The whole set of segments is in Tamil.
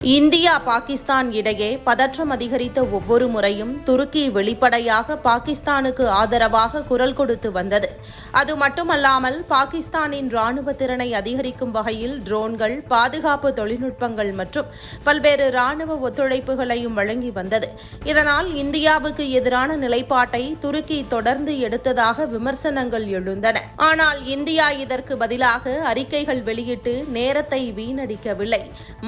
இந்தியா பாகிஸ்தான் இடையே பதற்றம் அதிகரித்த ஒவ்வொரு முறையும் துருக்கி வெளிப்படையாக பாகிஸ்தானுக்கு ஆதரவாக குரல் கொடுத்து வந்தது. அது மட்டுமல்லாமல் பாகிஸ்தானின் ராணுவ திறனை அதிகரிக்கும் வகையில் ட்ரோன்கள், பாதுகாப்பு தொழில்நுட்பங்கள் மற்றும் பல்வேறு ராணுவ ஒத்துழைப்புகளையும் வழங்கி வந்தது. இதனால் இந்தியாவுக்கு எதிரான நிலைப்பாட்டை துருக்கி தொடர்ந்து எடுத்ததாக விமர்சனங்கள் எழுந்தன. ஆனால் இந்தியா இதற்கு பதிலாக அறிக்கைகள் வெளியிட்டு நேரத்தை வீணடிக்கவில்லை.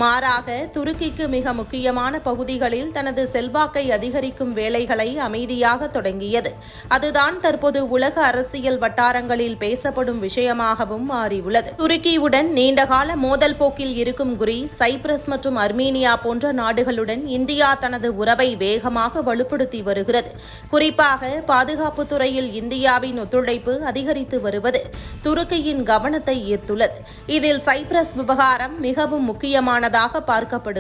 மாறாக துருக்கிக்கு மிக முக்கியமான பகுதிகளில் தனது செல்வாக்கை அதிகரிக்கும் வேலைகளை அமைதியாக தொடங்கியது. அதுதான் தற்போது உலக அரசியல் வட்டாரங்களில் பேசப்படும் விஷயமாகவும் மாறியுள்ளது. துருக்கியுடன் நீண்டகால மோதல் போக்கில் இருக்கும் கிரீஸ், சைப்ரஸ் மற்றும் அர்மீனியா போன்ற நாடுகளுடன் இந்தியா தனது உறவை வேகமாக வலுப்படுத்தி வருகிறது. குறிப்பாக பாதுகாப்பு துறையில் இந்தியாவின் ஒத்துழைப்பு அதிகரித்து வருவது துருக்கியின் கவனத்தை ஈர்த்துள்ளது. இதில் சைப்ரஸ் விவகாரம் மிகவும் முக்கியமானதாக பார்க்கப்படுகிறது.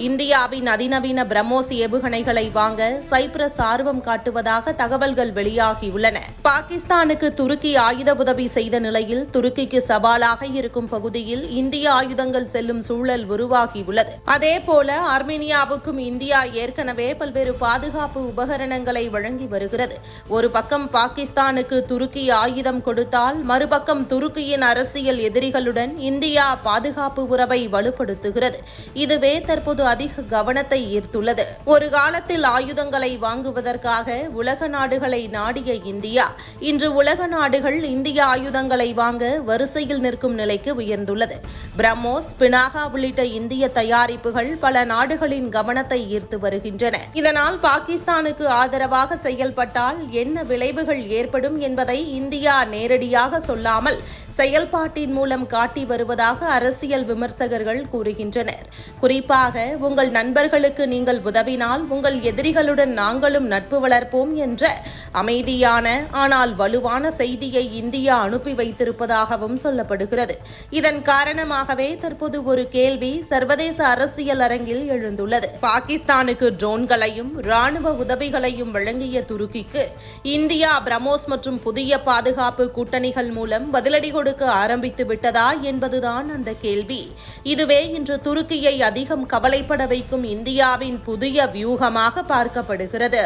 இந்தியாவின் அதிநவீன பிரம்மோஸ் ஏவுகணைகளை வாங்க சைப்ரஸ் ஆர்வம் காட்டுவதாக தகவல்கள் வெளியாகியுள்ளன. பாகிஸ்தானுக்கு துருக்கி ஆயுத உதவி செய்த நிலையில் துருக்கிக்கு சவாலாக இருக்கும் பகுதியில் இந்திய ஆயுதங்கள் செல்லும் சூழல் உருவாகியுள்ளது. அதேபோல ஆர்மீனியாவுக்கும் இந்தியா ஏற்கனவே பல்வேறு பாதுகாப்பு உபகரணங்களை வழங்கி வருகிறது. ஒரு பக்கம் பாகிஸ்தானுக்கு துருக்கி ஆயுதம் கொடுத்தால், மறுபக்கம் துருக்கியின் அரசியல் எதிரிகளுடன் இந்தியா பாதுகாப்பு உறவை வலுப்படுத்துகிறது. இதுவே தற்போது அதிக கவனத்தை ஈர்த்துள்ளது. ஒரு காலத்தில் ஆயுதங்களை வாங்குவதற்காக உலக நாடுகளை நாடிய இந்தியா இன்று உலக நாடுகள் இந்திய ஆயுதங்களை வாங்க வரிசையில் நிற்கும் நிலைக்கு உயர்ந்துள்ளது. பிரம்மோஸ், பினாகா உள்ளிட்ட இந்திய தயாரிப்புகள் பல நாடுகளின் கவனத்தை ஈர்த்து வருகின்றன. இதனால் பாகிஸ்தானுக்கு ஆதரவாக செயல்பட்டால் என்ன விளைவுகள் ஏற்படும் என்பதை இந்தியா நேரடியாக சொல்லாமல் செயல்பாட்டின் மூலம் காட்டி வருவதாக அரசியல் விமர்சகர்கள் கூறுகின்றனர். குறிப்பாக உங்கள் நண்பர்களுக்கு நீங்கள் உதவினால் உங்கள் எதிரிகளுடன் நாங்களும் நட்பு வளர்ப்போம் என்ற அமைதியான ஆனால் வலுவான செய்தியை இந்தியா அனுப்பி வைத்திருப்பதாகவும் சொல்லப்படுகிறது. இதன் காரணமாகவே தற்போது ஒரு கேள்வி சர்வதேச அரசியல் அரங்கில் எழுந்துள்ளது. பாகிஸ்தானுக்கு ட்ரோன்களையும் ராணுவ உதவிகளையும் வழங்கிய துருக்கிக்கு இந்தியா பிரம்மோஸ் மற்றும் புதிய பாதுகாப்பு கூட்டணிகள் மூலம் பதிலடி கொடுக்க ஆரம்பித்து விட்டதா என்பதுதான் அந்த கேள்வி. இதுவே இன்று துருக்கியை அதிகம் கவலைப்பட வைக்கும் இந்தியாவின் புதிய வியூகமாக பார்க்கப்படுகிறது.